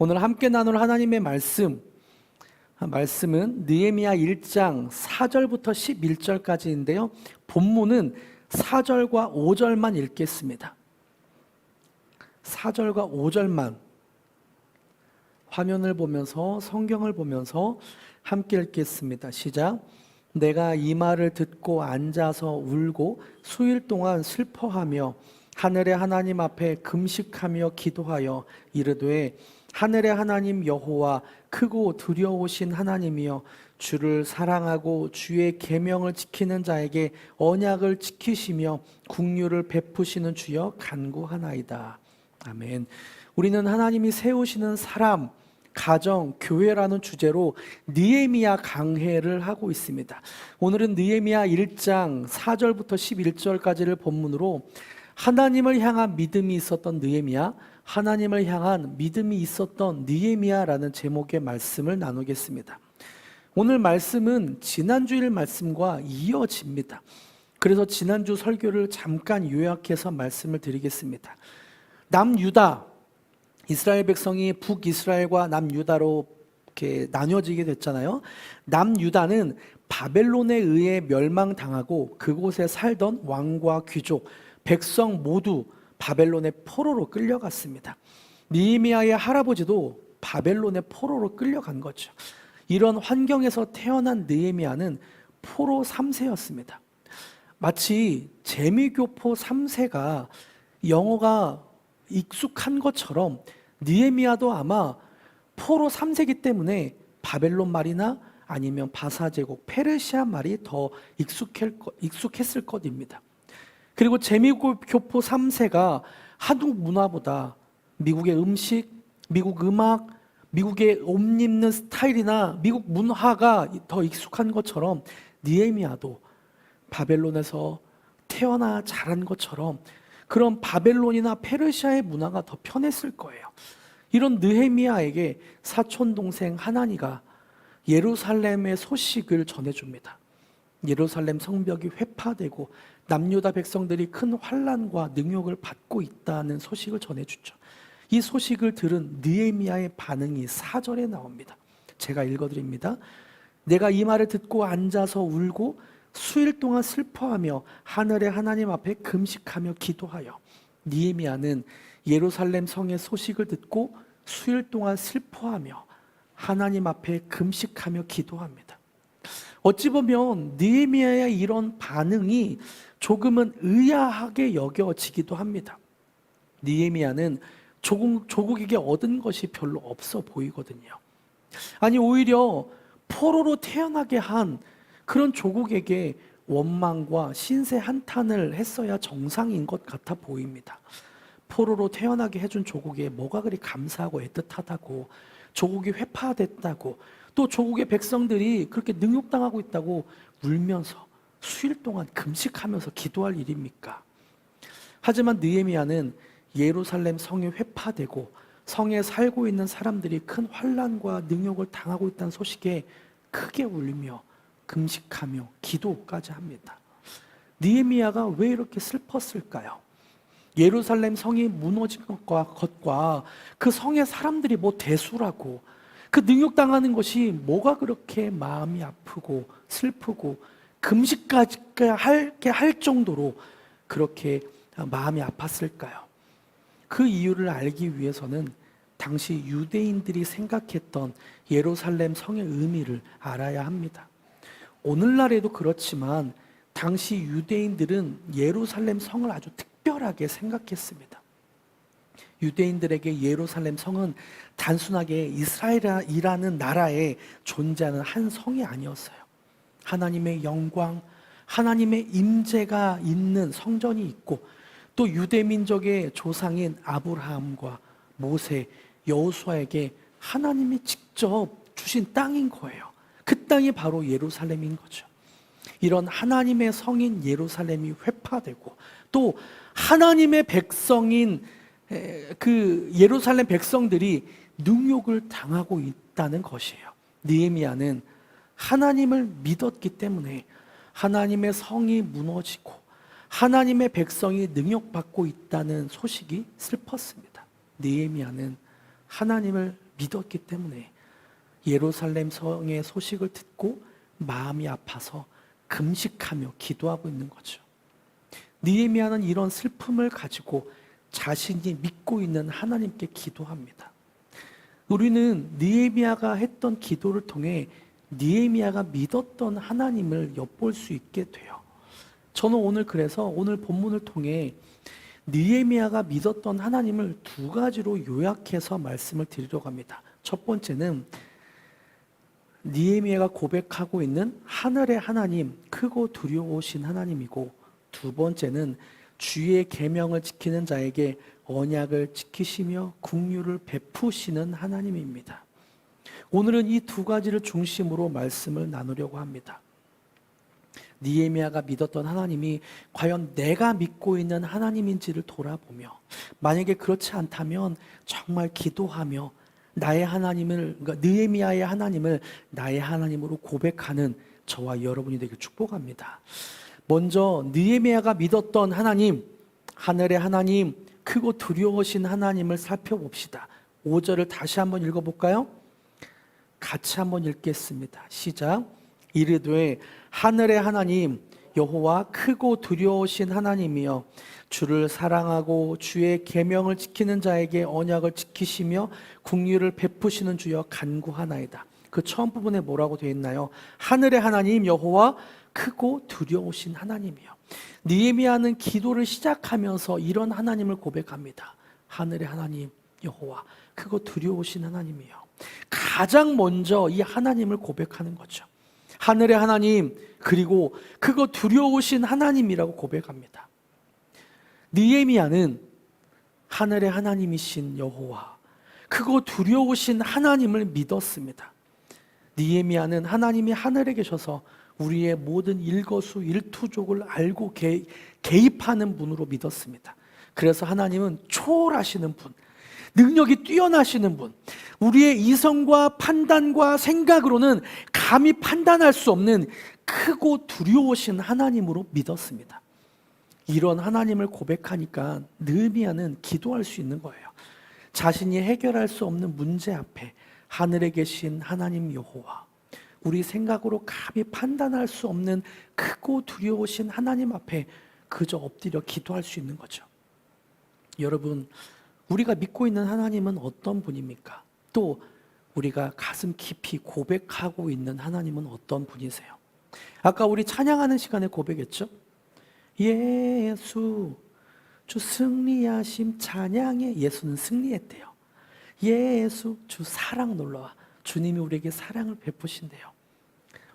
오늘 함께 나눌 하나님의 말씀은 느헤미야 1장 4절부터 11절까지인데요. 본문은 4절과 5절만 읽겠습니다. 4절과 5절만 화면을 보면서 성경을 보면서 함께 읽겠습니다. 시작. 내가 이 말을 듣고 앉아서 울고 수일 동안 슬퍼하며 하늘의 하나님 앞에 금식하며 기도하여 이르되 하늘의 하나님 여호와 크고 두려우신 하나님이여 주를 사랑하고 주의 계명을 지키는 자에게 언약을 지키시며 긍휼을 베푸시는 주여 간구하나이다. 아멘. 우리는 하나님이 세우시는 사람, 가정, 교회라는 주제로 느헤미야 강해를 하고 있습니다. 오늘은 느헤미야 1장 4절부터 11절까지를 본문으로 하나님을 향한 믿음이 있었던 느헤미야, 하나님을 향한 믿음이 있었던 느헤미야라는 제목의 말씀을 나누겠습니다. 오늘 말씀은 지난주일 말씀과 이어집니다. 그래서 지난주 설교를 잠깐 요약해서 말씀을 드리겠습니다. 남유다, 이스라엘 백성이 북이스라엘과 남유다로 이렇게 나뉘어지게 됐잖아요. 남유다는 바벨론에 의해 멸망당하고 그곳에 살던 왕과 귀족, 백성 모두 바벨론의 포로로 끌려갔습니다. 느헤미야의 할아버지도 바벨론의 포로로 끌려간 거죠. 이런 환경에서 태어난 느헤미야는 포로 3세였습니다. 마치 재미교포 3세가 영어가 익숙한 것처럼 느헤미야도 아마 포로 3세기 때문에 바벨론 말이나 아니면 바사제국, 페르시아 말이 더 익숙했을 것입니다. 그리고 재미교포 3세가 한국 문화보다 미국의 음식, 미국 음악, 미국의 옷 입는 스타일이나 미국 문화가 더 익숙한 것처럼 느헤미야도 바벨론에서 태어나 자란 것처럼 그런 바벨론이나 페르시아의 문화가 더 편했을 거예요. 이런 느헤미야에게 사촌동생 하나니가 예루살렘의 소식을 전해줍니다. 예루살렘 성벽이 회파되고 남유다 백성들이 큰 환난과 능욕을 받고 있다는 소식을 전해주죠. 이 소식을 들은 느헤미야의 반응이 4절에 나옵니다. 제가 읽어드립니다. 내가 이 말을 듣고 앉아서 울고 수일 동안 슬퍼하며 하늘의 하나님 앞에 금식하며 기도하여. 느헤미야는 예루살렘 성의 소식을 듣고 수일 동안 슬퍼하며 하나님 앞에 금식하며 기도합니다. 어찌 보면 느헤미야의 이런 반응이 조금은 의아하게 여겨지기도 합니다. 느헤미야는 조국에게 얻은 것이 별로 없어 보이거든요. 아니 오히려 포로로 태어나게 한 그런 조국에게 원망과 신세 한탄을 했어야 정상인 것 같아 보입니다. 포로로 태어나게 해준 조국에 뭐가 그리 감사하고 애틋하다고, 조국이 회파됐다고, 또 조국의 백성들이 그렇게 능욕당하고 있다고 울면서 수일 동안 금식하면서 기도할 일입니까? 하지만 느헤미야는 예루살렘 성이 회파되고 성에 살고 있는 사람들이 큰 환난과 능욕을 당하고 있다는 소식에 크게 울며 금식하며 기도까지 합니다. 느헤미야가 왜 이렇게 슬펐을까요? 예루살렘 성이 무너진 것과 그 성의 사람들이 뭐 대수라고, 그 능욕당하는 것이 뭐가 그렇게 마음이 아프고 슬프고 금식까지 할 정도로 그렇게 마음이 아팠을까요? 그 이유를 알기 위해서는 당시 유대인들이 생각했던 예루살렘 성의 의미를 알아야 합니다. 오늘날에도 그렇지만 당시 유대인들은 예루살렘 성을 아주 특별하게 생각했습니다. 유대인들에게 예루살렘 성은 단순하게 이스라엘이라는 나라에 존재하는 한 성이 아니었어요. 하나님의 영광, 하나님의 임재가 있는 성전이 있고 또 유대민족의 조상인 아브라함과 모세, 여호수아에게 하나님이 직접 주신 땅인 거예요. 그 땅이 바로 예루살렘인 거죠. 이런 하나님의 성인 예루살렘이 회파되고 또 하나님의 백성인 그 예루살렘 백성들이 능욕을 당하고 있다는 것이에요. 느헤미야는 하나님을 믿었기 때문에 하나님의 성이 무너지고 하나님의 백성이 능욕받고 있다는 소식이 슬펐습니다. 느헤미야는 하나님을 믿었기 때문에 예루살렘 성의 소식을 듣고 마음이 아파서 금식하며 기도하고 있는 거죠. 느헤미야는 이런 슬픔을 가지고 자신이 믿고 있는 하나님께 기도합니다. 우리는 느헤미야가 했던 기도를 통해 느헤미야가 믿었던 하나님을 엿볼 수 있게 돼요. 저는 오늘 그래서 오늘 본문을 통해 느헤미야가 믿었던 하나님을 두 가지로 요약해서 말씀을 드리려고 합니다. 첫 번째는 느헤미야가 고백하고 있는 하늘의 하나님, 크고 두려우신 하나님이고, 두 번째는 주의 계명을 지키는 자에게 언약을 지키시며 긍휼을 베푸시는 하나님입니다. 오늘은 이 두 가지를 중심으로 말씀을 나누려고 합니다. 느헤미야가 믿었던 하나님이 과연 내가 믿고 있는 하나님인지를 돌아보며, 만약에 그렇지 않다면 정말 기도하며 나의 하나님을, 그러니까 느헤미야의 하나님을 나의 하나님으로 고백하는 저와 여러분이 되길 축복합니다. 먼저 느헤미야가 믿었던 하나님, 하늘의 하나님, 크고 두려우신 하나님을 살펴봅시다. 5절을 다시 한번 읽어볼까요? 같이 한번 읽겠습니다. 시작. 이르되 하늘의 하나님 여호와 크고 두려우신 하나님이여, 주를 사랑하고 주의 계명을 지키는 자에게 언약을 지키시며 긍휼을 베푸시는 주여 간구하나이다. 그 처음 부분에 뭐라고 되어 있나요? 하늘의 하나님 여호와 크고 두려우신 하나님이여. 느헤미야는 기도를 시작하면서 이런 하나님을 고백합니다. 하늘의 하나님 여호와 크고 두려우신 하나님이여. 가장 먼저 이 하나님을 고백하는 거죠. 하늘의 하나님, 그리고 크고 두려우신 하나님이라고 고백합니다. 느헤미야는 하늘의 하나님이신 여호와, 크고 두려우신 하나님을 믿었습니다. 느헤미야는 하나님이 하늘에 계셔서 우리의 모든 일거수일투족을 알고 개입하는 분으로 믿었습니다. 그래서 하나님은 초월하시는 분, 능력이 뛰어나시는 분, 우리의 이성과 판단과 생각으로는 감히 판단할 수 없는 크고 두려우신 하나님으로 믿었습니다. 이런 하나님을 고백하니까 느헤미야는 기도할 수 있는 거예요. 자신이 해결할 수 없는 문제 앞에 하늘에 계신 하나님 여호와, 우리 생각으로 감히 판단할 수 없는 크고 두려우신 하나님 앞에 그저 엎드려 기도할 수 있는 거죠. 여러분, 우리가 믿고 있는 하나님은 어떤 분입니까? 또 우리가 가슴 깊이 고백하고 있는 하나님은 어떤 분이세요? 아까 우리 찬양하는 시간에 고백했죠? 예수 주 승리하심 찬양해. 예수는 승리했대요. 예수 주 사랑 놀라와. 주님이 우리에게 사랑을 베푸신대요.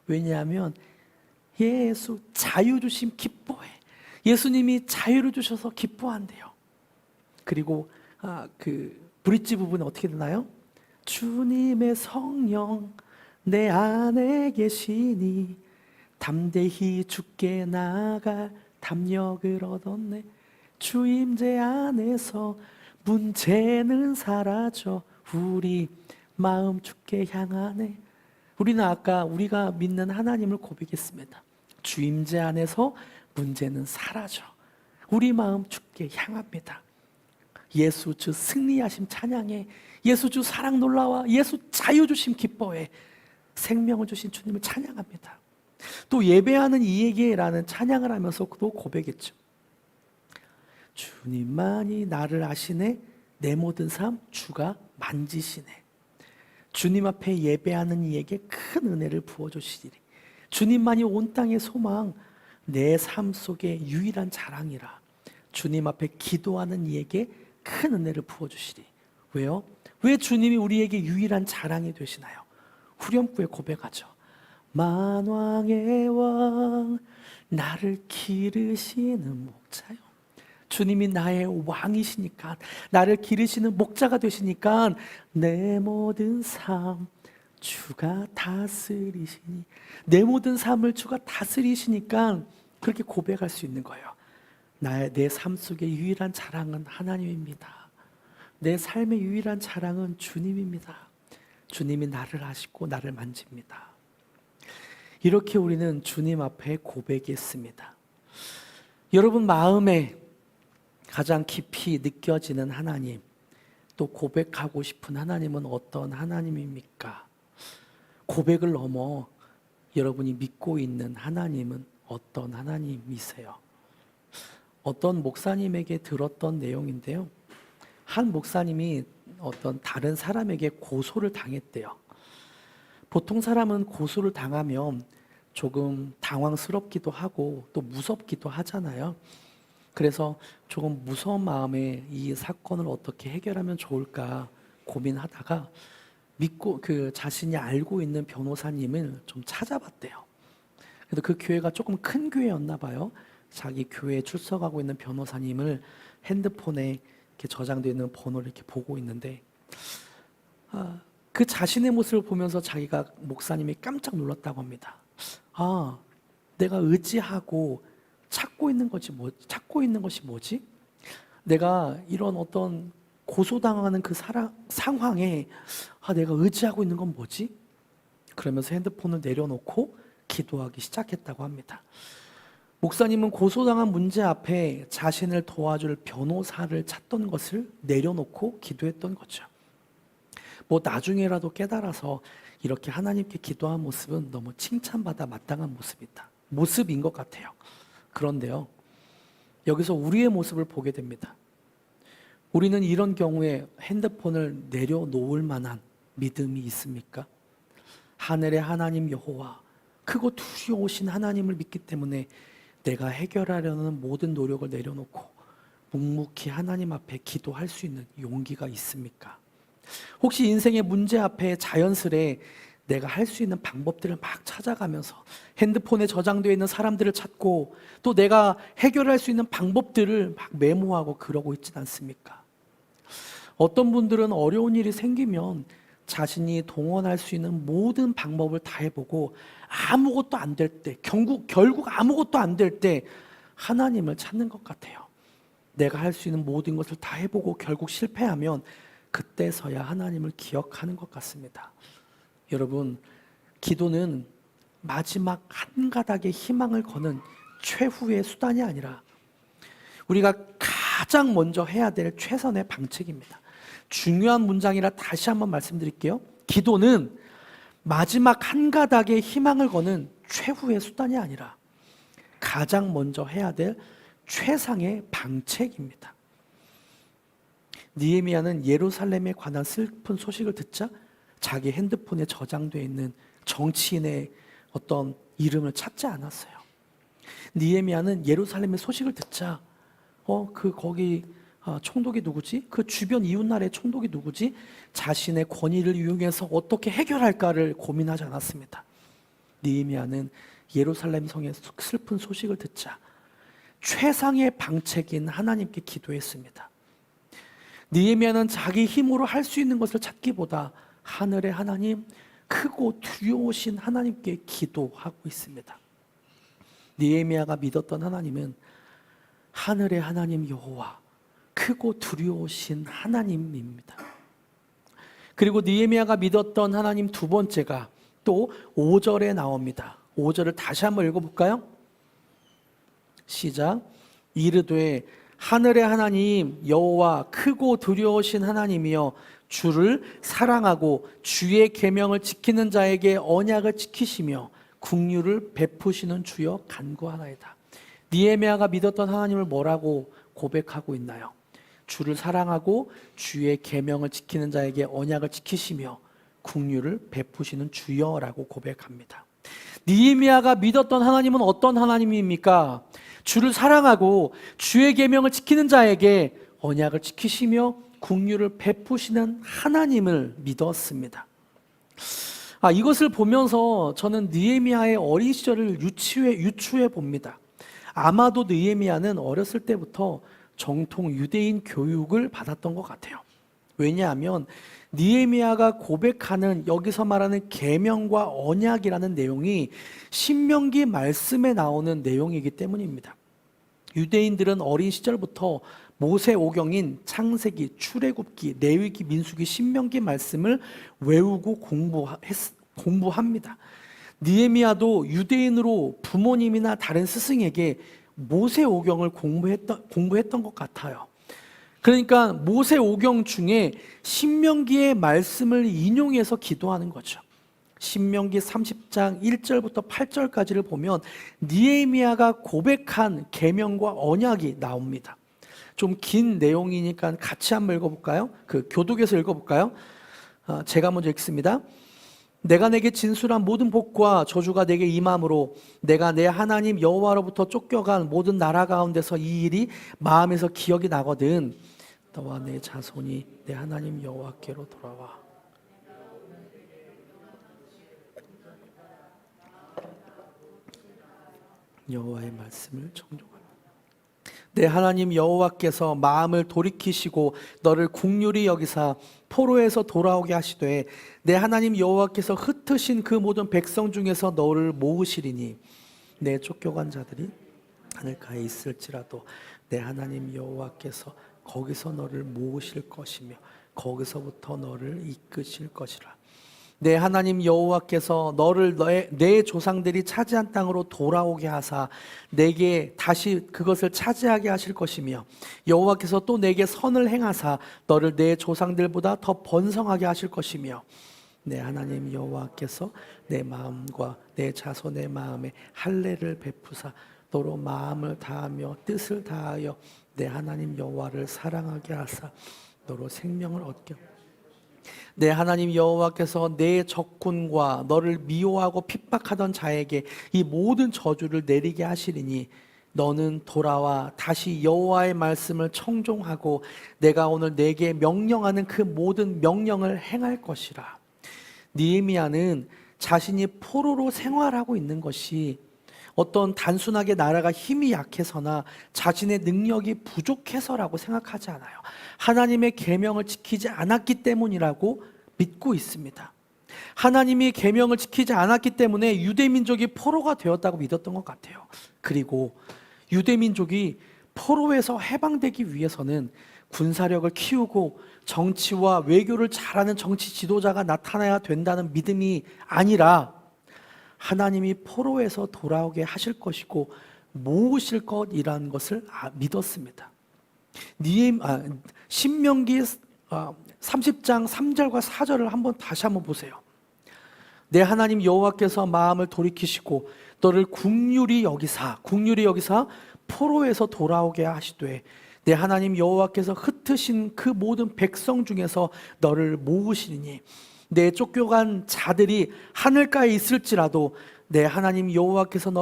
왜냐하면 예수 자유 주심 기뻐해. 예수님이 자유를 주셔서 기뻐한대요. 그리고 브릿지 부분에 어떻게 되나요? 주님의 성령 내 안에 계시니 담대히 주께 나아갈 담력을 얻었네. 주 임재 안에서 문제는 사라져 우리 마음 주께 향하네. 우리는 아까 우리가 믿는 하나님을 고백했습니다. 주 임재 안에서 문제는 사라져 우리 마음 주께 향합니다. 예수 주 승리하심 찬양해. 예수 주 사랑 놀라와. 예수 자유 주심 기뻐해. 생명을 주신 주님을 찬양합니다. 또 예배하는 이에게라는 찬양을 하면서 또 고백했죠. 주님만이 나를 아시네. 내 모든 삶 주가 만지시네. 주님 앞에 예배하는 이에게 큰 은혜를 부어주시리니 주님만이 온 땅의 소망, 내 삶 속의 유일한 자랑이라. 주님 앞에 기도하는 이에게 큰 은혜를 부어주시리. 왜요? 왜 주님이 우리에게 유일한 자랑이 되시나요? 후렴구에 고백하죠. 만왕의 왕 나를 기르시는 목자요. 주님이 나의 왕이시니까, 나를 기르시는 목자가 되시니까 내 모든 삶 주가 다스리시니, 내 모든 삶을 주가 다스리시니까 그렇게 고백할 수 있는 거예요. 내 삶 속의 유일한 자랑은 하나님입니다. 내 삶의 유일한 자랑은 주님입니다. 주님이 나를 아시고 나를 만집니다. 이렇게 우리는 주님 앞에 고백했습니다. 여러분 마음에 가장 깊이 느껴지는 하나님, 또 고백하고 싶은 하나님은 어떤 하나님입니까? 고백을 넘어 여러분이 믿고 있는 하나님은 어떤 하나님이세요? 어떤 목사님에게 들었던 내용인데요. 한 목사님이 어떤 다른 사람에게 고소를 당했대요. 보통 사람은 고소를 당하면 조금 당황스럽기도 하고 또 무섭기도 하잖아요. 그래서 조금 무서운 마음에 이 사건을 어떻게 해결하면 좋을까 고민하다가 믿고 자신이 알고 있는 변호사님을 좀 찾아봤대요. 그래도 그 교회가 조금 큰 교회였나 봐요. 자기 교회에 출석하고 있는 변호사님을 핸드폰에 이렇게 저장되어 있는 번호를 이렇게 보고 있는데 그 자신의 모습을 보면서 자기가 목사님이 깜짝 놀랐다고 합니다. 내가 의지하고 찾고 있는 것이 뭐지? 내가 이런 어떤 고소당하는 그 상황에 내가 의지하고 있는 건 뭐지? 그러면서 핸드폰을 내려놓고 기도하기 시작했다고 합니다. 목사님은 고소당한 문제 앞에 자신을 도와줄 변호사를 찾던 것을 내려놓고 기도했던 거죠. 나중에라도 깨달아서 이렇게 하나님께 기도한 모습은 너무 칭찬받아 마땅한 모습인 것 같아요. 그런데요, 여기서 우리의 모습을 보게 됩니다. 우리는 이런 경우에 핸드폰을 내려놓을 만한 믿음이 있습니까? 하늘의 하나님 여호와, 크고 두려우신 하나님을 믿기 때문에 내가 해결하려는 모든 노력을 내려놓고 묵묵히 하나님 앞에 기도할 수 있는 용기가 있습니까? 혹시 인생의 문제 앞에 자연스레 내가 할 수 있는 방법들을 막 찾아가면서 핸드폰에 저장되어 있는 사람들을 찾고 또 내가 해결할 수 있는 방법들을 막 메모하고 그러고 있진 않습니까? 어떤 분들은 어려운 일이 생기면 자신이 동원할 수 있는 모든 방법을 다 해보고 아무것도 안 될 때, 결국 아무것도 안 될 때 하나님을 찾는 것 같아요. 내가 할 수 있는 모든 것을 다 해보고 결국 실패하면 그때서야 하나님을 기억하는 것 같습니다. 여러분, 기도는 마지막 한 가닥의 희망을 거는 최후의 수단이 아니라 우리가 가장 먼저 해야 될 최선의 방책입니다. 중요한 문장이라 다시 한번 말씀드릴게요. 기도는 마지막 한 가닥의 희망을 거는 최후의 수단이 아니라 가장 먼저 해야 될 최상의 방책입니다. 느헤미야는 예루살렘에 관한 슬픈 소식을 듣자 자기 핸드폰에 저장되어 있는 정치인의 어떤 이름을 찾지 않았어요. 느헤미야는 예루살렘의 소식을 듣자 거기 총독이 누구지? 그 주변 이웃나라의 총독이 누구지? 자신의 권위를 이용해서 어떻게 해결할까를 고민하지 않았습니다. 느헤미야는 예루살렘 성의 슬픈 소식을 듣자 최상의 방책인 하나님께 기도했습니다. 느헤미야는 자기 힘으로 할 수 있는 것을 찾기보다 하늘의 하나님, 크고 두려우신 하나님께 기도하고 있습니다. 느헤미야가 믿었던 하나님은 하늘의 하나님 여호와, 크고 두려우신 하나님입니다. 그리고 느헤미야가 믿었던 하나님 두 번째가 또 5절에 나옵니다. 5절을 다시 한번 읽어볼까요? 시작. 이르되 하늘의 하나님 여호와 크고 두려우신 하나님이여 주를 사랑하고 주의 계명을 지키는 자에게 언약을 지키시며 긍휼을 베푸시는 주여 간구하나이다. 느헤미야가 믿었던 하나님을 뭐라고 고백하고 있나요? 주를 사랑하고 주의 계명을 지키는 자에게 언약을 지키시며 긍휼을 베푸시는 주여라고 고백합니다. 느헤미야가 믿었던 하나님은 어떤 하나님입니까? 주를 사랑하고 주의 계명을 지키는 자에게 언약을 지키시며 긍휼을 베푸시는 하나님을 믿었습니다. 이것을 보면서 저는 느헤미야의 어린 시절을 유추해 봅니다. 아마도 느헤미야는 어렸을 때부터 정통 유대인 교육을 받았던 것 같아요. 왜냐하면 느헤미야가 고백하는 여기서 말하는 계명과 언약이라는 내용이 신명기 말씀에 나오는 내용이기 때문입니다. 유대인들은 어린 시절부터 모세오경인 창세기, 출애굽기, 레위기, 민수기, 신명기 말씀을 외우고 공부합니다. 느헤미야도 유대인으로 부모님이나 다른 스승에게 모세오경을 공부했던 것 같아요. 그러니까 모세 오경 중에 신명기의 말씀을 인용해서 기도하는 거죠. 신명기 30장 1절부터 8절까지를 보면 느헤미야가 고백한 계명과 언약이 나옵니다. 좀 긴 내용이니까 같이 한번 읽어볼까요? 그 교독에서 읽어볼까요? 제가 먼저 읽습니다. 내가 내게 진술한 모든 복과 저주가 내게 임함으로 내가 내 하나님 여호와로부터 쫓겨간 모든 나라 가운데서 이 일이 마음에서 기억이 나거든. 너와 내 자손이 내 하나님 여호와께로 돌아와. 여호와의 말씀을 청종하라. 내 하나님 여호와께서 마음을 돌이키시고 너를 긍휼히 여기사 포로에서 돌아오게 하시되 내 하나님 여호와께서 흩으신 그 모든 백성 중에서 너를 모으시리니 내 쫓겨간 자들이 하늘가에 있을지라도 내 하나님 여호와께서 거기서 너를 모으실 것이며 거기서부터 너를 이끄실 것이라. 내 하나님 여호와께서 너를 내 조상들이 차지한 땅으로 돌아오게 하사 내게 다시 그것을 차지하게 하실 것이며 여호와께서 또 내게 선을 행하사 너를 내 조상들보다 더 번성하게 하실 것이며 내 하나님 여호와께서 내 마음과 내 자손의 마음에 할례를 베푸사 너로 마음을 다하며 뜻을 다하여 내 하나님 여호와를 사랑하게 하사 너로 생명을 얻게. 내 하나님 여호와께서 내 적군과 너를 미워하고 핍박하던 자에게 이 모든 저주를 내리게 하시리니 너는 돌아와 다시 여호와의 말씀을 청종하고 내가 오늘 내게 명령하는 그 모든 명령을 행할 것이라. 느헤미야는 자신이 포로로 생활하고 있는 것이 어떤 단순하게 나라가 힘이 약해서나 자신의 능력이 부족해서라고 생각하지 않아요. 하나님의 계명을 지키지 않았기 때문이라고 믿고 있습니다. 하나님이 계명을 지키지 않았기 때문에 유대민족이 포로가 되었다고 믿었던 것 같아요. 그리고 유대민족이 포로에서 해방되기 위해서는 군사력을 키우고 정치와 외교를 잘하는 정치 지도자가 나타나야 된다는 믿음이 아니라 하나님이 포로에서 돌아오게 하실 것이고 모으실 것이라는 것을 믿었습니다. 신명기 30장 3절과 4절을 다시 한번 보세요. 내 하나님 여호와께서 마음을 돌이키시고 너를 긍휼히 여기사 포로에서 돌아오게 하시되 내 하나님 여호와께서 흩으신 그 모든 백성 중에서 너를 모으시리니 내 쫓겨간 자들이 하늘가에 있을지라도 내 하나님 여호와께서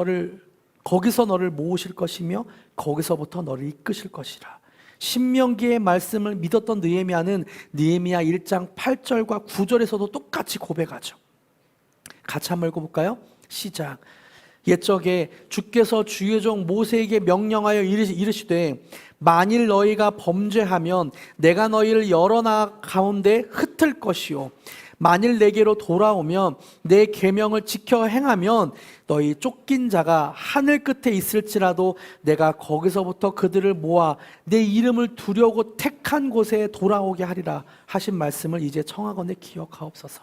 거기서 너를 모으실 것이며 거기서부터 너를 이끄실 것이라. 신명기의 말씀을 믿었던 느헤미야는 느헤미야 1장 8절과 9절에서도 똑같이 고백하죠. 같이 한번 읽어볼까요? 시작. 옛적에 주께서 주의 종 모세에게 명령하여 이르시되 만일 너희가 범죄하면 내가 너희를 여러 나라 가운데 흩을 것이요 만일 내게로 돌아오면 내 계명을 지켜 행하면 너희 쫓긴 자가 하늘 끝에 있을지라도 내가 거기서부터 그들을 모아 내 이름을 두려고 택한 곳에 돌아오게 하리라 하신 말씀을 이제 청하건대 기억하옵소서.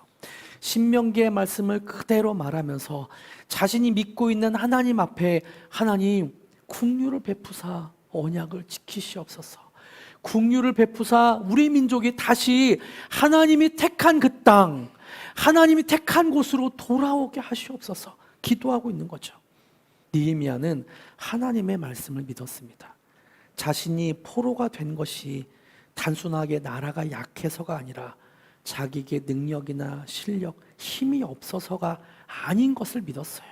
신명기의 말씀을 그대로 말하면서 자신이 믿고 있는 하나님 앞에 하나님 긍휼을 베푸사 언약을 지키시옵소서. 긍휼을 베푸사 우리 민족이 다시 하나님이 택한 그 땅, 하나님이 택한 곳으로 돌아오게 하시옵소서 기도하고 있는 거죠. 느헤미야는 하나님의 말씀을 믿었습니다. 자신이 포로가 된 것이 단순하게 나라가 약해서가 아니라 자기에게 능력이나 실력, 힘이 없어서가 아닌 것을 믿었어요.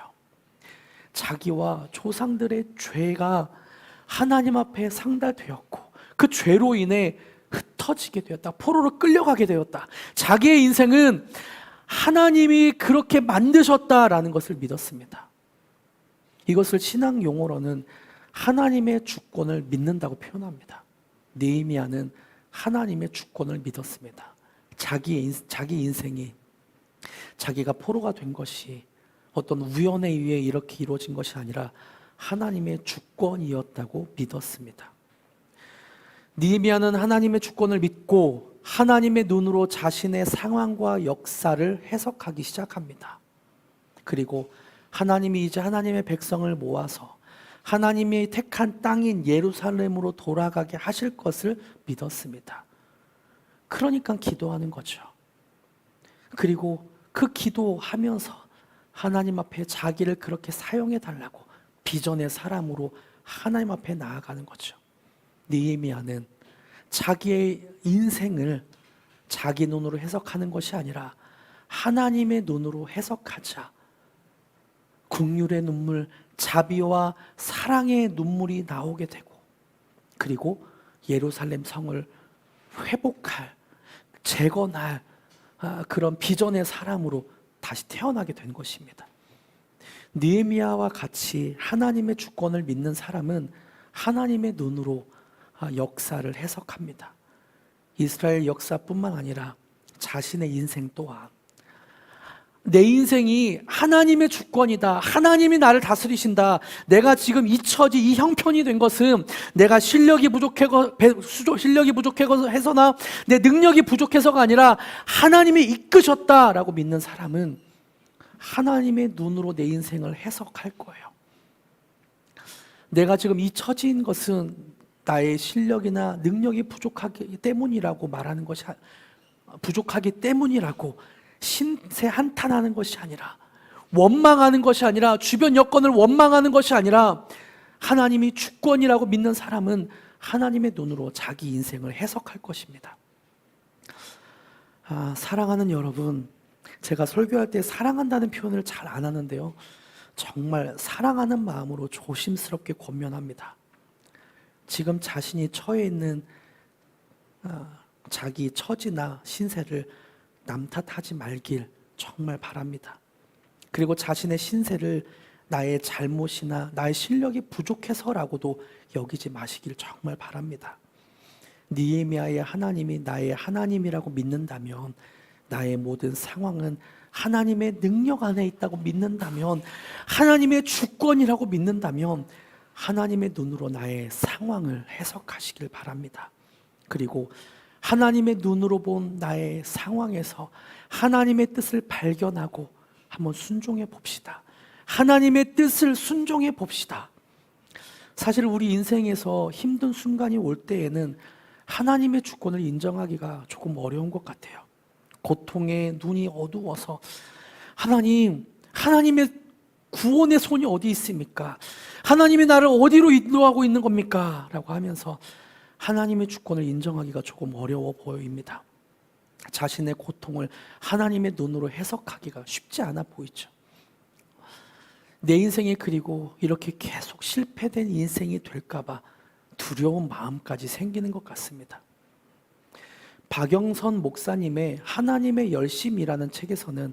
자기와 조상들의 죄가 하나님 앞에 상달되었고 그 죄로 인해 흩어지게 되었다. 포로로 끌려가게 되었다. 자기의 인생은 하나님이 그렇게 만드셨다라는 것을 믿었습니다. 이것을 신앙 용어로는 하나님의 주권을 믿는다고 표현합니다. 느헤미야는 하나님의 주권을 믿었습니다. 자기 인생이 자기가 포로가 된 것이 어떤 우연에 의해 이렇게 이루어진 것이 아니라 하나님의 주권이었다고 믿었습니다. 느헤미야는 하나님의 주권을 믿고 하나님의 눈으로 자신의 상황과 역사를 해석하기 시작합니다. 그리고 하나님이 이제 하나님의 백성을 모아서 하나님이 택한 땅인 예루살렘으로 돌아가게 하실 것을 믿었습니다. 그러니까 기도하는 거죠. 그리고 그 기도하면서 하나님 앞에 자기를 그렇게 사용해 달라고 비전의 사람으로 하나님 앞에 나아가는 거죠. 느헤미야는 자기의 인생을 자기 눈으로 해석하는 것이 아니라 하나님의 눈으로 해석하자 긍휼의 눈물, 자비와 사랑의 눈물이 나오게 되고, 그리고 예루살렘 성을 회복할, 재건할 그런 비전의 사람으로 다시 태어나게 된 것입니다. 느헤미야와 같이 하나님의 주권을 믿는 사람은 하나님의 눈으로 역사를 해석합니다. 이스라엘 역사뿐만 아니라 자신의 인생 또한 내 인생이 하나님의 주권이다, 하나님이 나를 다스리신다, 내가 지금 이 처지, 이 형편이 된 것은 내가 실력이 부족해서나 내 능력이 부족해서가 아니라 하나님이 이끄셨다라고 믿는 사람은 하나님의 눈으로 내 인생을 해석할 거예요. 내가 지금 이 처지인 것은 나의 실력이나 능력이 부족하기 때문이라고 말하는 것이, 부족하기 때문이라고 신세 한탄하는 것이 아니라, 원망하는 것이 아니라, 주변 여건을 원망하는 것이 아니라 하나님이 주권이라고 믿는 사람은 하나님의 눈으로 자기 인생을 해석할 것입니다. 사랑하는 여러분, 제가 설교할 때 사랑한다는 표현을 잘 안 하는데요, 정말 사랑하는 마음으로 조심스럽게 권면합니다. 지금 자신이 처해 있는 자기 처지나 신세를 남 탓하지 말길 정말 바랍니다. 그리고 자신의 신세를 나의 잘못이나 나의 실력이 부족해서라고도 여기지 마시길 정말 바랍니다. 느헤미야의 하나님이 나의 하나님이라고 믿는다면, 나의 모든 상황은 하나님의 능력 안에 있다고 믿는다면, 하나님의 주권이라고 믿는다면 하나님의 눈으로 나의 상황을 해석하시길 바랍니다. 그리고 하나님의 눈으로 본 나의 상황에서 하나님의 뜻을 발견하고 한번 순종해 봅시다. 하나님의 뜻을 순종해 봅시다. 사실 우리 인생에서 힘든 순간이 올 때에는 하나님의 주권을 인정하기가 조금 어려운 것 같아요. 고통에 눈이 어두워서 하나님의 구원의 손이 어디 있습니까? 하나님이 나를 어디로 인도하고 있는 겁니까? 라고 하면서 하나님의 주권을 인정하기가 조금 어려워 보입니다. 자신의 고통을 하나님의 눈으로 해석하기가 쉽지 않아 보이죠. 내 인생이 그리고 이렇게 계속 실패된 인생이 될까봐 두려운 마음까지 생기는 것 같습니다. 박영선 목사님의 하나님의 열심이라는 책에서는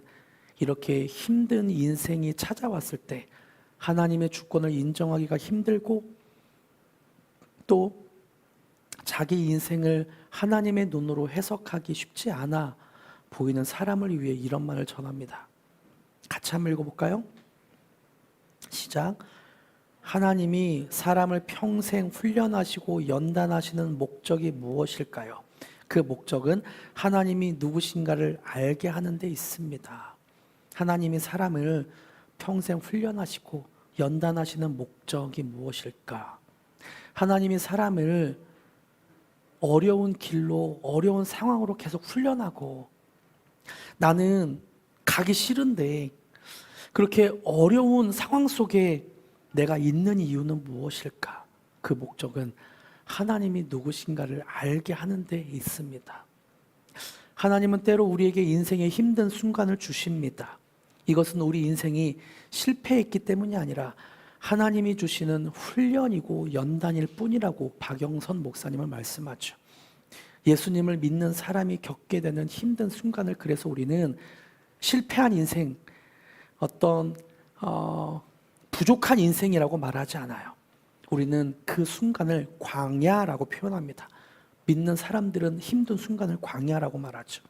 이렇게 힘든 인생이 찾아왔을 때 하나님의 주권을 인정하기가 힘들고, 또 자기 인생을 하나님의 눈으로 해석하기 쉽지 않아 보이는 사람을 위해 이런 말을 전합니다. 같이 한번 읽어볼까요? 시작. 하나님이 사람을 평생 훈련하시고 연단하시는 목적이 무엇일까요? 그 목적은 하나님이 누구신가를 알게 하는 데 있습니다. 하나님이 사람을 평생 훈련하시고 연단하시는 목적이 무엇일까? 하나님이 사람을 어려운 길로, 어려운 상황으로 계속 훈련하고, 나는 가기 싫은데 그렇게 어려운 상황 속에 내가 있는 이유는 무엇일까? 그 목적은 하나님이 누구신가를 알게 하는 데 있습니다. 하나님은 때로 우리에게 인생의 힘든 순간을 주십니다. 이것은 우리 인생이 실패했기 때문이 아니라 하나님이 주시는 훈련이고 연단일 뿐이라고 박영선 목사님은 말씀하죠. 예수님을 믿는 사람이 겪게 되는 힘든 순간을 그래서 우리는 실패한 인생, 어떤 부족한 인생이라고 말하지 않아요. 우리는 그 순간을 광야라고 표현합니다. 믿는 사람들은 힘든 순간을 광야라고 말하죠.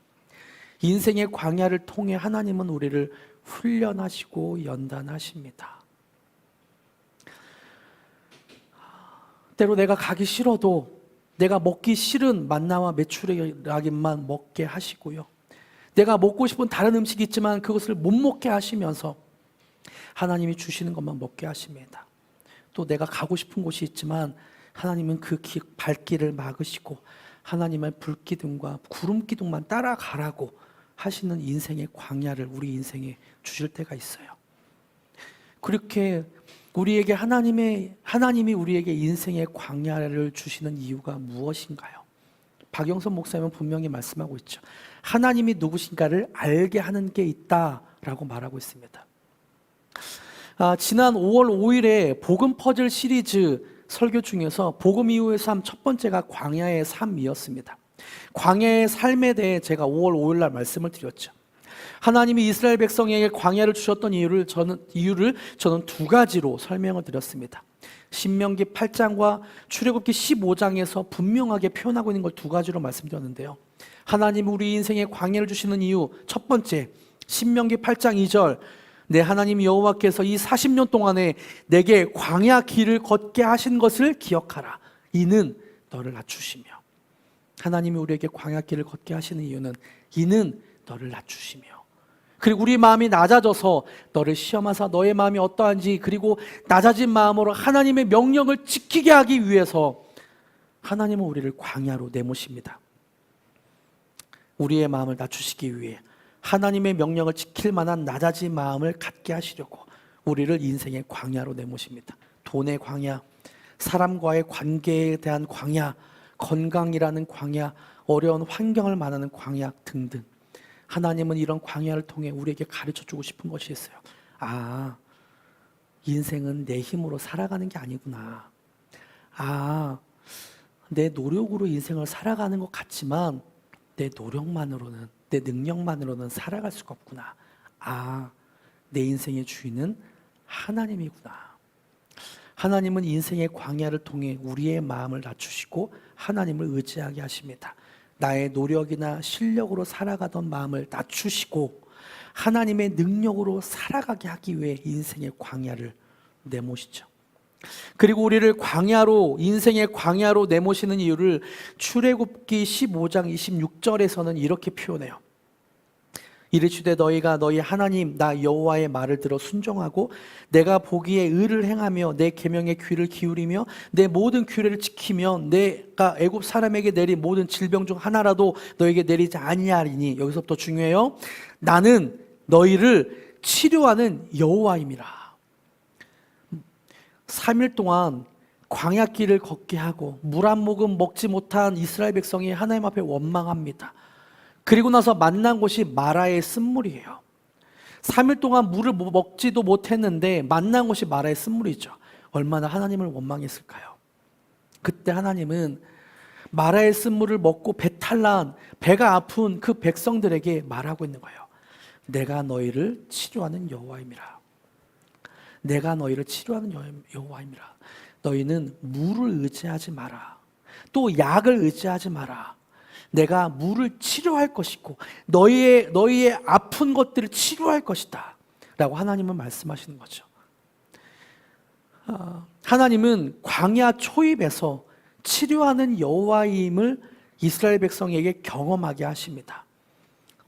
인생의 광야를 통해 하나님은 우리를 훈련하시고 연단하십니다. 때로 내가 가기 싫어도 내가 먹기 싫은 만나와 메추라기만 먹게 하시고요, 내가 먹고 싶은 다른 음식이 있지만 그것을 못 먹게 하시면서 하나님이 주시는 것만 먹게 하십니다. 또 내가 가고 싶은 곳이 있지만 하나님은 그 발길을 막으시고 하나님의 불기둥과 구름기둥만 따라가라고 하시는 인생의 광야를 우리 인생에 주실 때가 있어요. 그렇게 우리에게 하나님이 우리에게 인생의 광야를 주시는 이유가 무엇인가요? 박영선 목사님은 분명히 말씀하고 있죠. 하나님이 누구신가를 알게 하는 게 있다라고 말하고 있습니다. 지난 5월 5일에 복음 퍼즐 시리즈 설교 중에서 복음 이후의 삶 첫 번째가 광야의 삶이었습니다. 광야의 삶에 대해 제가 5월 5일 날 말씀을 드렸죠. 하나님이 이스라엘 백성에게 광야를 주셨던 이유를 저는 두 가지로 설명을 드렸습니다. 신명기 8장과 출애굽기 15장에서 분명하게 표현하고 있는 걸 두 가지로 말씀드렸는데요. 하나님 우리 인생에 광야를 주시는 이유 첫 번째, 신명기 8장 2절, 내 하나님 여호와께서 이 40년 동안에 내게 광야 길을 걷게 하신 것을 기억하라. 이는 너를 낮추시며. 하나님이 우리에게 광야 길을 걷게 하시는 이유는 이는 너를 낮추시며, 그리고 우리 마음이 낮아져서 너를 시험하사 너의 마음이 어떠한지, 그리고 낮아진 마음으로 하나님의 명령을 지키게 하기 위해서 하나님은 우리를 광야로 내모십니다. 우리의 마음을 낮추시기 위해 하나님의 명령을 지킬 만한 낮아진 마음을 갖게 하시려고 우리를 인생의 광야로 내모십니다. 돈의 광야, 사람과의 관계에 대한 광야, 건강이라는 광야, 어려운 환경을 만나는 광야 등등. 하나님은 이런 광야를 통해 우리에게 가르쳐주고 싶은 것이 있어요. 인생은 내 힘으로 살아가는 게 아니구나. 내 노력으로 인생을 살아가는 것 같지만 내 노력만으로는, 내 능력만으로는 살아갈 수가 없구나. 내 인생의 주인은 하나님이구나. 하나님은 인생의 광야를 통해 우리의 마음을 낮추시고 하나님을 의지하게 하십니다. 나의 노력이나 실력으로 살아가던 마음을 낮추시고 하나님의 능력으로 살아가게 하기 위해 인생의 광야를 내모시죠. 그리고 우리를 인생의 광야로 내모시는 이유를 출애굽기 15장 26절에서는 이렇게 표현해요. 이르시되 너희가 너희 하나님 나 여호와의 말을 들어 순종하고 내가 보기에 의를 행하며 내 계명에 귀를 기울이며 내 모든 규례를 지키면 내가 애굽 사람에게 내린 모든 질병 중 하나라도 너에게 내리지 아니하리니. 여기서부터 중요해요. 나는 너희를 치료하는 여호와임이라. 3일 동안 광야길을 걷게 하고 물 한 모금 먹지 못한 이스라엘 백성이 하나님 앞에 원망합니다. 그리고 나서 만난 곳이 마라의 쓴물이에요. 3일 동안 물을 먹지도 못했는데 만난 곳이 마라의 쓴물이죠. 얼마나 하나님을 원망했을까요? 그때 하나님은 마라의 쓴물을 먹고 배탈 난, 배가 아픈 그 백성들에게 말하고 있는 거예요. 내가 너희를 치료하는 여호와임이라. 내가 너희를 치료하는 여호와임이라. 너희는 물을 의지하지 마라. 또 약을 의지하지 마라. 내가 물을 치료할 것이고 너희의 아픈 것들을 치료할 것이다 라고 하나님은 말씀하시는 거죠. 하나님은 광야 초입에서 치료하는 여호와임을 이스라엘 백성에게 경험하게 하십니다.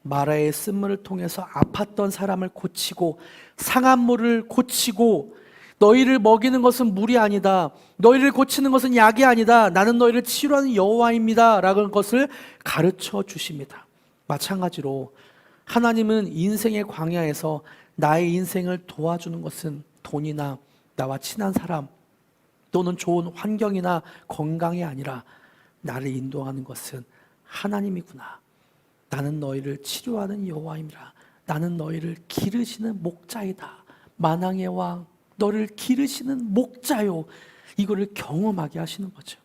마라의 쓴물을 통해서 아팠던 사람을 고치고 상한 물을 고치고 너희를 먹이는 것은 물이 아니다. 너희를 고치는 것은 약이 아니다. 나는 너희를 치료하는 여호와입니다. 라는 것을 가르쳐 주십니다. 마찬가지로 하나님은 인생의 광야에서 나의 인생을 도와주는 것은 돈이나 나와 친한 사람 또는 좋은 환경이나 건강이 아니라 나를 인도하는 것은 하나님이구나. 나는 너희를 치료하는 여호와입니다. 나는 너희를 기르시는 목자이다. 만왕의 왕 너를 기르시는 목자요. 이거를 경험하게 하시는 거죠.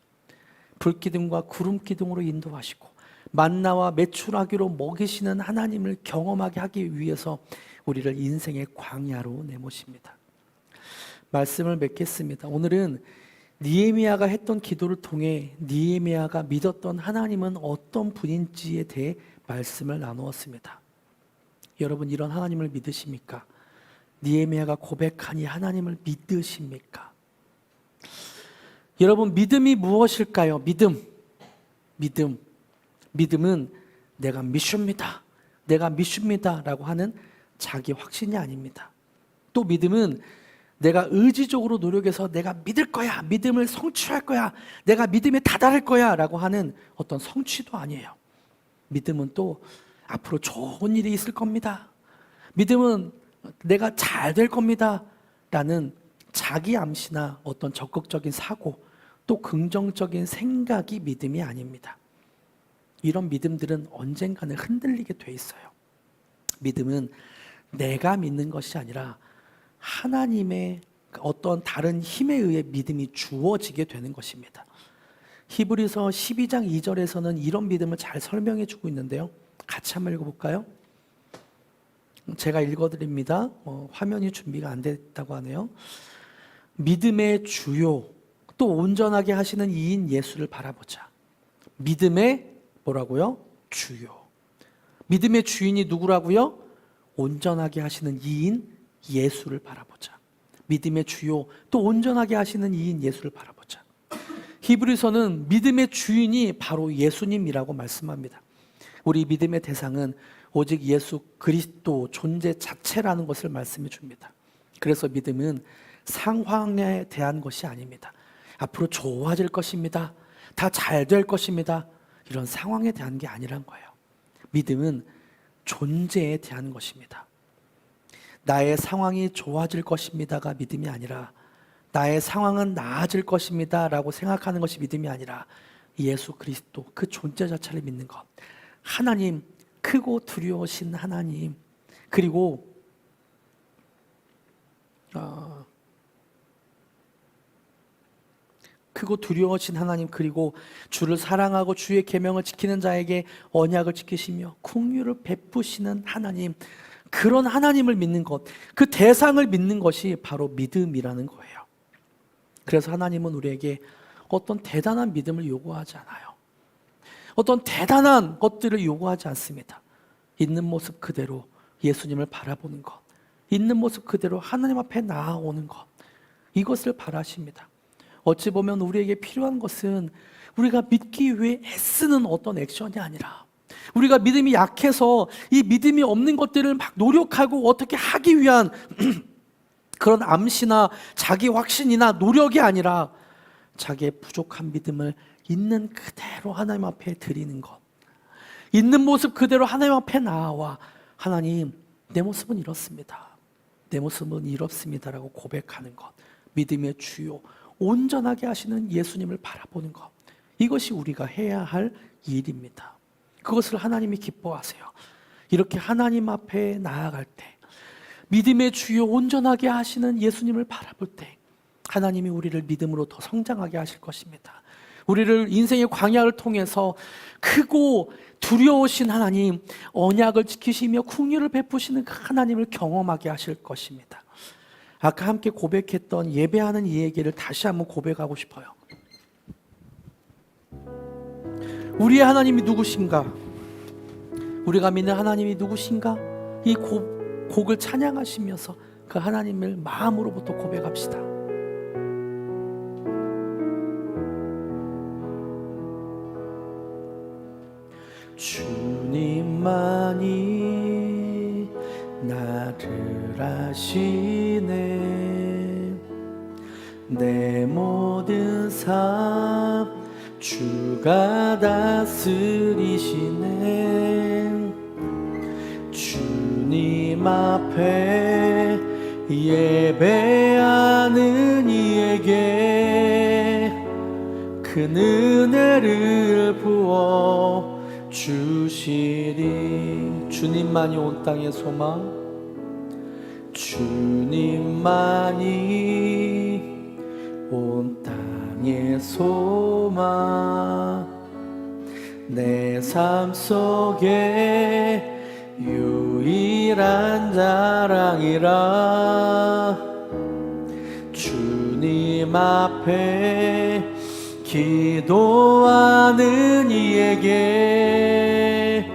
불기둥과 구름기둥으로 인도하시고 만나와 메추라기로 먹이시는 하나님을 경험하게 하기 위해서 우리를 인생의 광야로 내모십니다. 말씀을 맺겠습니다. 오늘은 느헤미야가 했던 기도를 통해 느헤미야가 믿었던 하나님은 어떤 분인지에 대해 말씀을 나누었습니다. 여러분 이런 하나님을 믿으십니까? 느헤미야가 고백하니 하나님을 믿으십니까? 여러분 믿음이 무엇일까요? 믿음은 내가 믿습니다. 내가 믿습니다 라고 하는 자기 확신이 아닙니다. 또 믿음은 내가 의지적으로 노력해서 내가 믿을 거야, 믿음을 성취할 거야, 내가 믿음에 다다를 거야 라고 하는 어떤 성취도 아니에요. 믿음은 또 앞으로 좋은 일이 있을 겁니다. 믿음은 내가 잘 될 겁니다 라는 자기 암시나 어떤 적극적인 사고, 또 긍정적인 생각이 믿음이 아닙니다. 이런 믿음들은 언젠가는 흔들리게 돼 있어요. 믿음은 내가 믿는 것이 아니라 하나님의 어떤 다른 힘에 의해 믿음이 주어지게 되는 것입니다. 히브리서 12장 2절에서는 이런 믿음을 잘 설명해 주고 있는데요. 같이 한번 읽어볼까요? 제가 읽어드립니다. 화면이 준비가 안 됐다고 하네요. 믿음의 주요 또 온전하게 하시는 이인 예수를 바라보자. 믿음의 뭐라고요? 주요. 믿음의 주인이 누구라고요? 온전하게 하시는 이인 예수를 바라보자. 믿음의 주요 또 온전하게 하시는 이인 예수를 바라보자. 히브리서는 믿음의 주인이 바로 예수님이라고 말씀합니다. 우리 믿음의 대상은 오직 예수 그리스도 존재 자체라는 것을 말씀해 줍니다. 그래서 믿음은 상황에 대한 것이 아닙니다. 앞으로 좋아질 것입니다. 다 잘 될 것입니다. 이런 상황에 대한 게 아니란 거예요. 믿음은 존재에 대한 것입니다. 나의 상황이 좋아질 것입니다가 믿음이 아니라 나의 상황은 나아질 것입니다 라고 생각하는 것이 믿음이 아니라 예수 그리스도 그 존재 자체를 믿는 것. 하나님, 크고 두려우신 하나님, 그리고 크고 두려우신 하나님, 그리고 주를 사랑하고 주의 계명을 지키는 자에게 언약을 지키시며 긍휼을 베푸시는 하나님, 그런 하나님을 믿는 것, 그 대상을 믿는 것이 바로 믿음이라는 거예요. 그래서 하나님은 우리에게 어떤 대단한 믿음을 요구하지 않아요. 어떤 대단한 것들을 요구하지 않습니다. 있는 모습 그대로 예수님을 바라보는 것, 있는 모습 그대로 하나님 앞에 나아오는 것, 이것을 바라십니다. 어찌 보면 우리에게 필요한 것은 우리가 믿기 위해 애쓰는 어떤 액션이 아니라 우리가 믿음이 약해서 이 믿음이 없는 것들을 막 노력하고 어떻게 하기 위한 그런 암시나 자기 확신이나 노력이 아니라 자기의 부족한 믿음을 있는 그대로 하나님 앞에 드리는 것, 있는 모습 그대로 하나님 앞에 나와 하나님, 내 모습은 이렇습니다, 내 모습은 이렇습니다라고 고백하는 것, 믿음의 주요 온전하게 하시는 예수님을 바라보는 것, 이것이 우리가 해야 할 일입니다. 그것을 하나님이 기뻐하세요. 이렇게 하나님 앞에 나아갈 때, 믿음의 주요 온전하게 하시는 예수님을 바라볼 때 하나님이 우리를 믿음으로 더 성장하게 하실 것입니다. 우리를 인생의 광야를 통해서 크고 두려우신 하나님, 언약을 지키시며 긍휼을 베푸시는 그 하나님을 경험하게 하실 것입니다. 아까 함께 고백했던 예배하는 이 얘기를 다시 한번 고백하고 싶어요. 우리의 하나님이 누구신가? 우리가 믿는 하나님이 누구신가? 이 곡을 찬양하시면서 그 하나님을 마음으로부터 고백합시다. 주님만이 나를 아시네. 내 모든 삶 주가 다스리시네. 주님 앞에 예배하는 이에게 그 은혜를 부어 주시리. 주님만이 온 땅의 소망, 주님만이 온 땅의 소망, 내 삶 속에 유일한 자랑이라. 주님 앞에 기도하는 이에게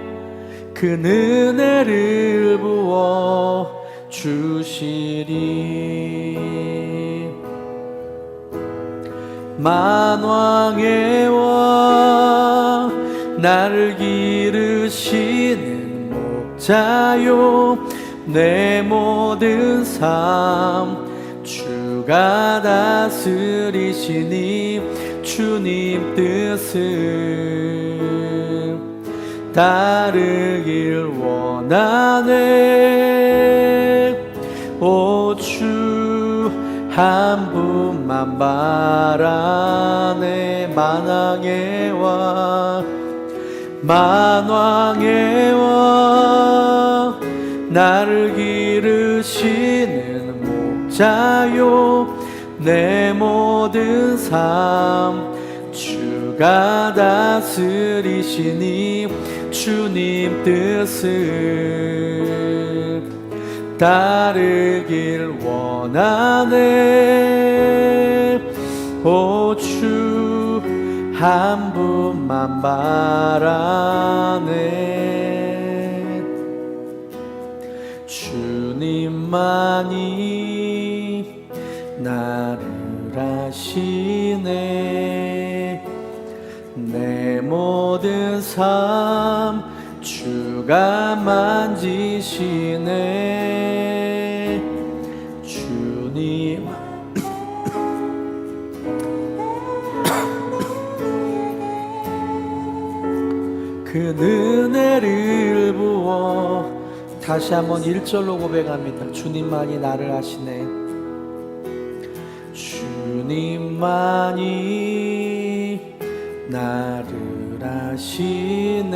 그 은혜를 부어 주시리. 만왕의 왕 나를 기르시는 목자요, 내 모든 삶 주 주가 다스리시니 주님 뜻을 따르길 원하네. 오 주 한 분만 바라네. 만왕의 왕 만왕의 왕 나를 기르시는 목자요 내 모든 삶 주가 다스리시니 주님 뜻을 따르길 원하네. 오 주 한 분만 바라네. 주님만이 나를 아시네. 내 모든 삶 주가 만지시네. 주님 그 은혜를 부어 다시 한번 1절로 고백합니다. 주님만이 나를 아시네. 주님만이 나를 아시네.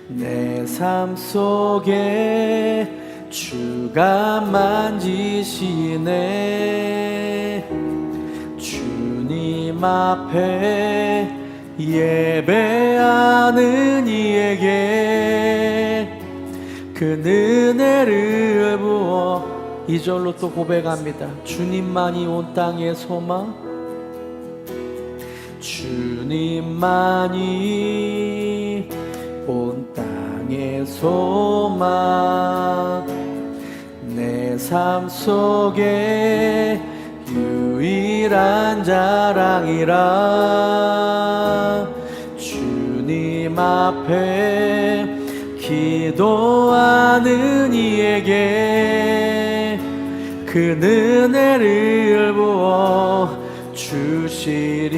내 삶 속에 주가 만지시네. 주님 앞에 예배하는 이에게 그 은혜를 부어 2절로 또 고백합니다. 주님만이 온 땅의 소망 주님만이 온 땅의 소망 내 삶 속에 유일한 자랑이라. 주님 앞에 기도하는 이에게 그 은혜를 부어 주시리.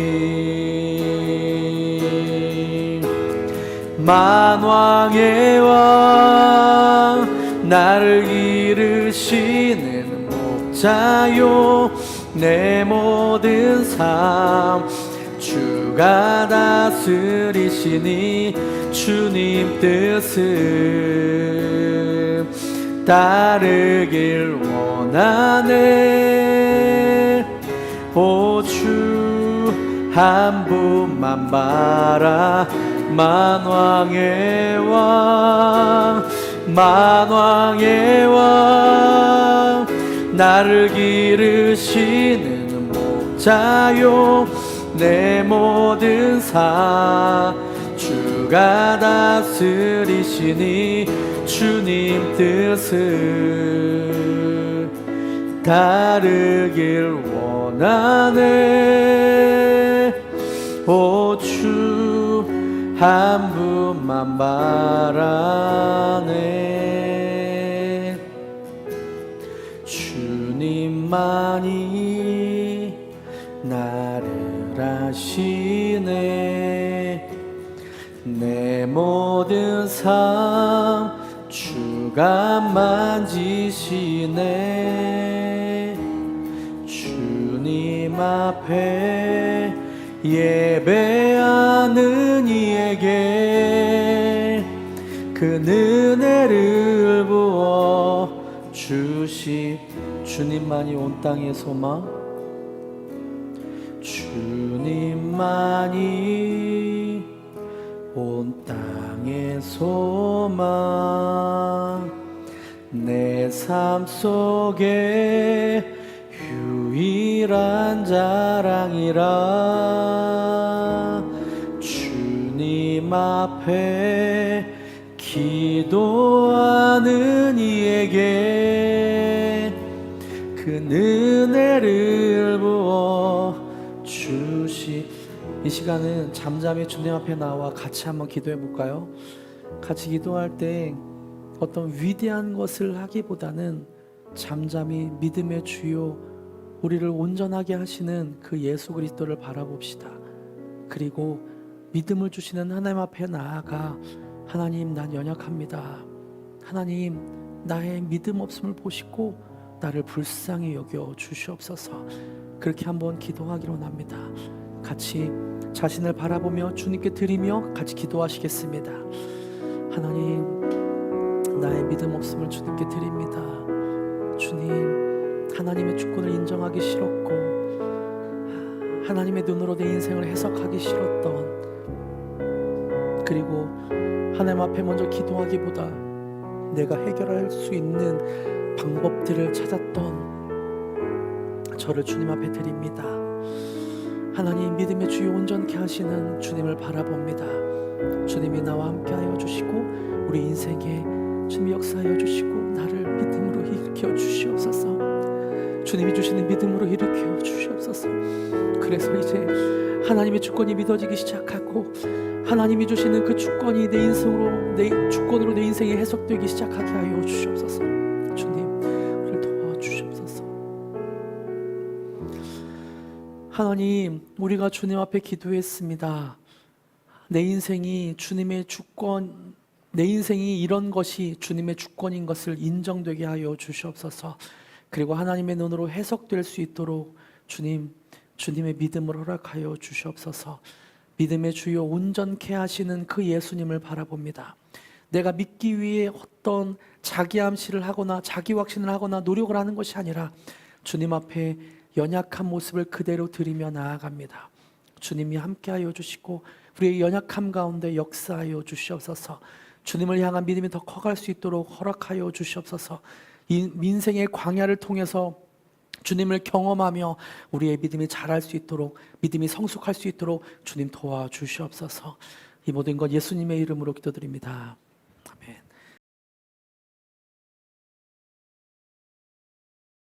만왕의 왕 나를 기르시는 목자요 내 모든 삶 주가 다스리시니 주님 뜻을 따르길 원하네. 오 주 한 분만 바라. 만왕의 왕 만왕의 왕 나를 기르시는 목자요 내 모든 삶 주가 다스리시니 주님 뜻을 따르길 원하네. 오 주 한 분만 바라네. 주님만이 나를 아시네. 내 모든 삶 주가 만지시네. 주님 앞에 예배하는 이에게 그 은혜를 부어 주시. 주님만이 온 땅의 소망 주님만이 온 땅의 소망 내 삶 속에 유일한 자랑이라. 주님 앞에 기도하는 이에게 그 은혜를 부어 주시. 이 시간은 잠잠히 주님 앞에 나와 같이 한번 기도해 볼까요? 같이 기도할 때 어떤 위대한 것을 하기보다는 잠잠히 믿음의 주요 우리를 온전하게 하시는 그 예수 그리스도를 바라봅시다. 그리고 믿음을 주시는 하나님 앞에 나아가 하나님, 난 연약합니다. 하나님, 나의 믿음 없음을 보시고 나를 불쌍히 여겨 주시옵소서. 그렇게 한번 기도하기로 합니다. 같이 자신을 바라보며 주님께 드리며 같이 기도하시겠습니다. 하나님, 나의 믿음 없음을 주님께 드립니다. 주님, 하나님의 주권을 인정하기 싫었고 하나님의 눈으로 내 인생을 해석하기 싫었던, 그리고 하나님 앞에 먼저 기도하기보다 내가 해결할 수 있는 방법들을 찾았던 저를 주님 앞에 드립니다. 하나님, 믿음의 주요 온전케 하시는 주님을 바라봅니다. 주님이 나와 함께하여 주시고 우리 인생에 주님이 역사하여 주시고 나를 믿음으로 일으켜 주시옵소서. 주님이 주시는 믿음으로 일으켜 주시옵소서. 그래서 이제 하나님의 주권이 믿어지기 시작하고 하나님이 주시는 그 주권이 내 인생으로, 내 주권으로 내 인생이 해석되기 시작하게 하여 주시옵소서. 주님, 우리를 도와주시옵소서. 하나님, 우리가 주님 앞에 기도했습니다. 내 인생이 주님의 주권, 내 인생이 이런 것이 주님의 주권인 것을 인정되게 하여 주시옵소서. 그리고 하나님의 눈으로 해석될 수 있도록 주님, 주님의 믿음을 허락하여 주시옵소서. 믿음의 주요 온전케 하시는 그 예수님을 바라봅니다. 내가 믿기 위해 어떤 자기 암시를 하거나 자기 확신을 하거나 노력을 하는 것이 아니라 주님 앞에 연약한 모습을 그대로 드리며 나아갑니다. 주님이 함께하여 주시고 우리의 연약함 가운데 역사하여 주시옵소서. 주님을 향한 믿음이 더 커갈 수 있도록 허락하여 주시옵소서. 이 인생의 광야를 통해서 주님을 경험하며 우리의 믿음이 자랄 수 있도록, 믿음이 성숙할 수 있도록 주님 도와주시옵소서. 이 모든 것 예수님의 이름으로 기도드립니다.